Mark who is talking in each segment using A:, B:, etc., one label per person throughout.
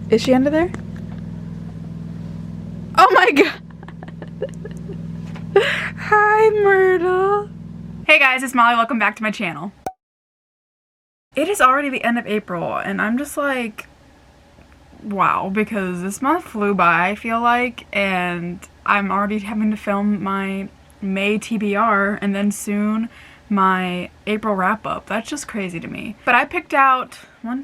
A: Is she under there? Oh my god. Hi, Myrtle. Hey guys, it's Molly. Welcome back to my channel. It is already the end of April and I'm just like, wow, because this month flew by, I feel like, and I'm already having to film my May TBR and then soon my April wrap-up. That's just crazy to me. But I picked out 7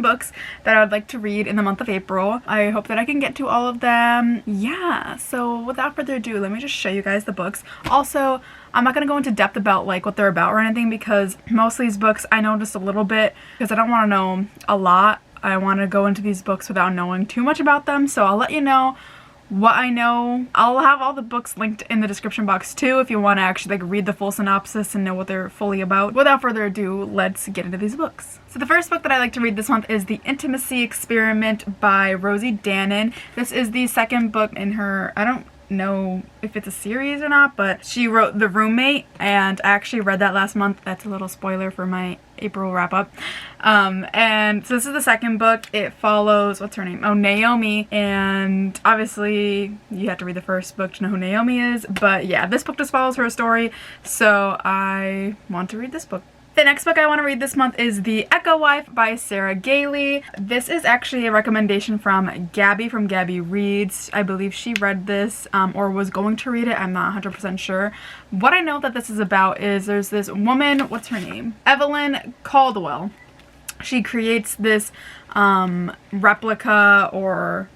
A: books that I would like to read in the month of April. I hope that I can get to all of them. Yeah, so without further ado, let me just show you guys the books. Also, I'm not going to go into depth about like what they're about or anything because most of these books I know just a little bit because I don't want to know a lot. I want to go into these books without knowing too much about them, so I'll let you know what I know. I'll have all the books linked in the description box too if you want to actually like read the full synopsis and know what they're fully about. Without further ado, let's get into these books. So the first book that I like to read this month is The Intimacy Experiment by Rosie Danan. This is the second book in her, I don't know if it's a series or not, but she wrote The Roommate and I actually read that last month. That's a little spoiler for my April wrap-up. And so this is the second book. It follows, what's her name? Oh, Naomi. And obviously you have to read the first book to know who Naomi is. But yeah, this book just follows her story. So I want to read this book. The next book I want to read this month is The Echo Wife by Sarah Gailey. This is actually a recommendation from Gabby Reads. I believe she read this or was going to read it. I'm not 100% sure. What I know that this is about is there's this woman, what's her name? Evelyn Caldwell. She creates this replica or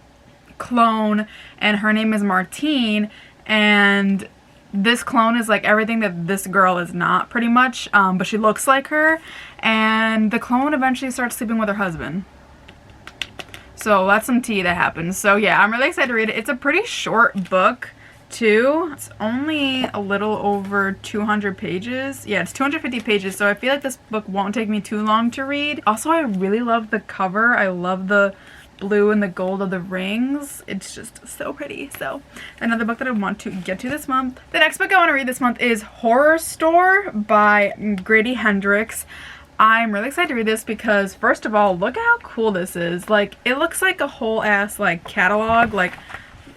A: clone and her name is Martine, and this clone is like everything that this girl is not, pretty much, but she looks like her, and the clone eventually starts sleeping with her husband. So that's some tea that happens. So yeah, I'm really excited to read it. It's a pretty short book too. It's only a little over 200 pages. Yeah, it's 250 pages, so I feel like this book won't take me too long to read. Also, I really love the cover. I love the blue and the gold of the rings. It's just so pretty. So another book that I want to get to this month. The next book I want to read this month is Horror Store by Grady Hendrix. I'm really excited to read this because first of all, look at how cool this is. Like, it looks like a whole ass like catalog. Like,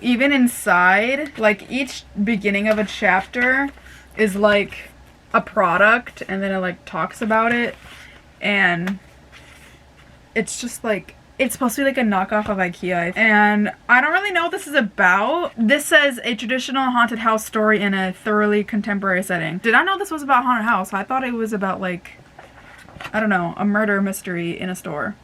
A: even inside, like each beginning of a chapter is like a product and then it like talks about it, and it's just like, it's supposed to be like a knockoff of IKEA, and I don't really know what this is about. This says a traditional haunted house story in a thoroughly contemporary setting. Did I know this was about haunted house? I thought it was about like, I don't know, a murder mystery in a store.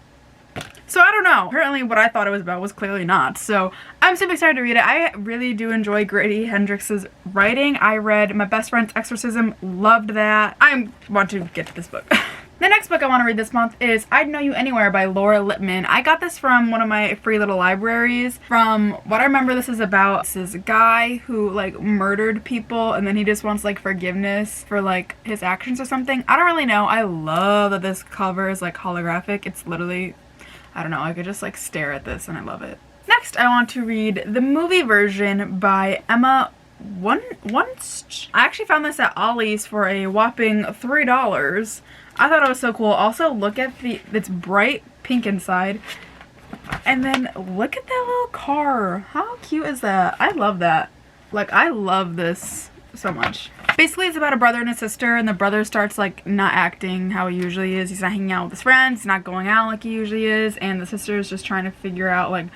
A: So I don't know. Apparently what I thought it was about was clearly not. So I'm super excited to read it. I really do enjoy Grady Hendrix's writing. I read My Best Friend's Exorcism, loved that. I want to get to this book. The next book I want to read this month is I'd Know You Anywhere by Laura Lippman. I got this from one of my free little libraries. From what I remember, this is about this guy who like murdered people and then he just wants like forgiveness for like his actions or something. I don't really know. I love that this cover is like holographic. It's literally, I don't know, I could just like stare at this and I love it. Next, I want to read the movie version by Emma Wunsch. I actually found this at Ollie's for a whopping $3. I thought it was so cool. Also, look at it's bright pink inside. And then look at that little car. How cute is that? I love that. Like, I love this so much. Basically, it's about a brother and a sister, and the brother starts like not acting how he usually is. He's not hanging out with his friends, he's not going out like he usually is, and the sister is just trying to figure out like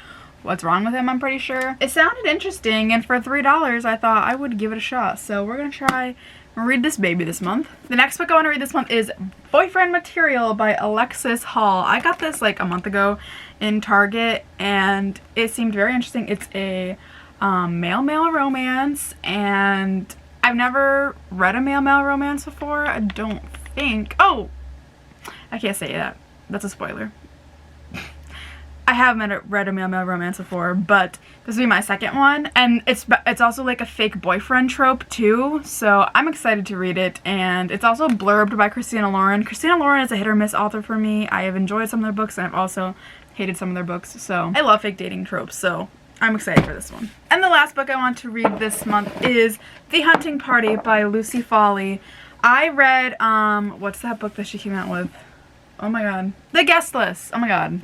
A: what's wrong with him, I'm pretty sure. It sounded interesting, and for $3 I thought I would give it a shot. So we're gonna try and read this baby this month. The next book I want to read this month is Boyfriend Material by Alexis Hall. I got this like a month ago in Target and it seemed very interesting. It's a male-male romance, and I've never read a male-male romance before, I don't think. Oh, I can't say that. That's a spoiler. I have read a male-male romance before, but this will be my second one, and it's also like a fake boyfriend trope too, so I'm excited to read it. And it's also blurbed by Christina Lauren. Christina Lauren is a hit-or-miss author for me. I have enjoyed some of their books, and I've also hated some of their books, so I love fake dating tropes, so I'm excited for this one. And the last book I want to read this month is The Hunting Party by Lucy Foley. I read, what's that book that she came out with? Oh my god. The guest list. Oh my god.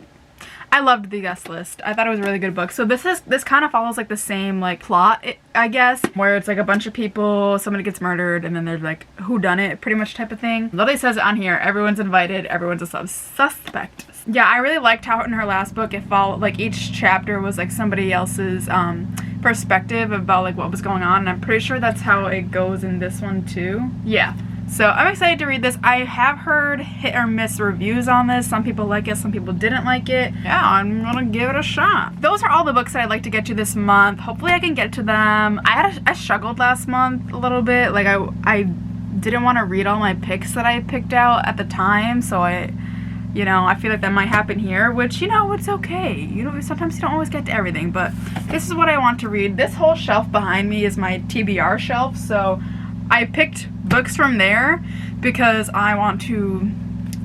A: I loved the guest list. I thought it was a really good book. So this kind of follows like the same like plot, I guess, where it's like a bunch of people, somebody gets murdered, and then there's like who done it pretty much type of thing. Literally says on here, everyone's invited, everyone's a suspect. Yeah, I really liked how in her last book it followed like each chapter was like somebody else's perspective about like what was going on, and I'm pretty sure that's how it goes in this one too. Yeah. So I'm excited to read this. I have heard hit or miss reviews on this. Some people like it, some people didn't like it. Yeah, I'm gonna give it a shot. Those are all the books that I'd like to get to this month. Hopefully I can get to them. I struggled last month a little bit. Like I didn't want to read all my picks that I picked out at the time, so I feel like that might happen here, which, it's okay. Sometimes you don't always get to everything, but this is what I want to read. This whole shelf behind me is my TBR shelf, so I picked books from there because I want to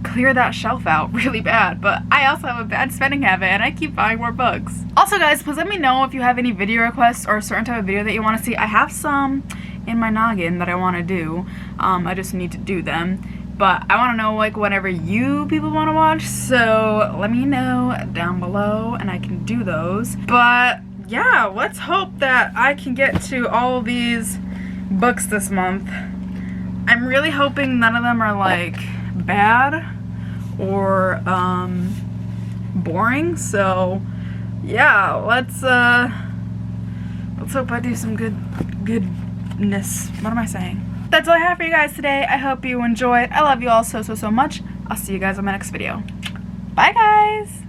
A: clear that shelf out really bad, but I also have a bad spending habit and I keep buying more books. Also guys, please let me know if you have any video requests or a certain type of video that you want to see. I have some in my noggin that I want to do. I just need to do them. But I want to know like whatever you people want to watch, so let me know down below and I can do those. But yeah, let's hope that I can get to all of these books this month. I'm really hoping none of them are like bad or boring, so yeah, let's hope I do some goodness. What am I saying? That's all I have for you guys today. I hope you enjoyed. I love you all so much. I'll see you guys on my next video. Bye guys.